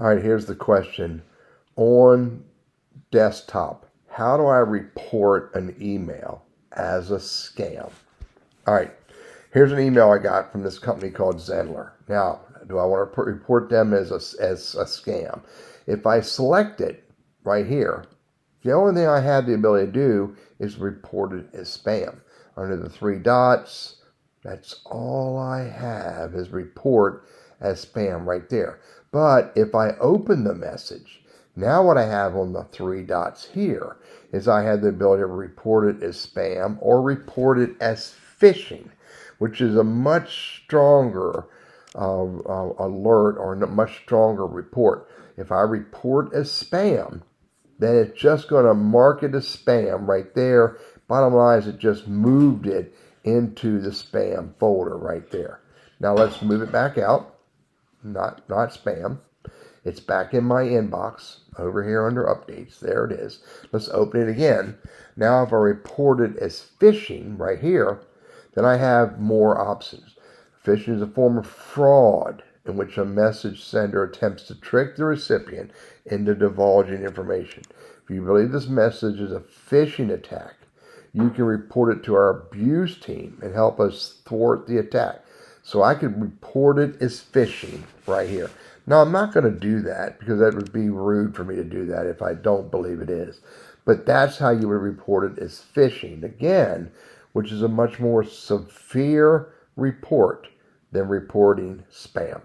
All right, here's the question. On desktop, how do I report an email as a scam? All right, here's an email I got from this company called Zenler. Now, do I want to report them as a scam? If I select it right here, the only thing I have the ability to do is report it as spam. Under the three dots, that's all I have is report as spam right there. But if I open the message, now what I have on the three dots here is I have the ability to report it as spam or report it as phishing, which is a much stronger alert or a much stronger report. If I report as spam, then it's just going to mark it as spam right there. Bottom line is it just moved it into the spam folder right there. Now let's move it back out. Not spam. It's back in my inbox over here under updates. There it is. Let's open it again. Now if I report it as phishing right here, then I have more options. Phishing is a form of fraud in which a message sender attempts to trick the recipient into divulging information. If you believe this message is a phishing attack, you can report it to our abuse team and help us thwart the attack. So I could report it as phishing right here. Now, I'm not going to do that because that would be rude for me to do that if I don't believe it is. But that's how you would report it as phishing, again, which is a much more severe report than reporting spam.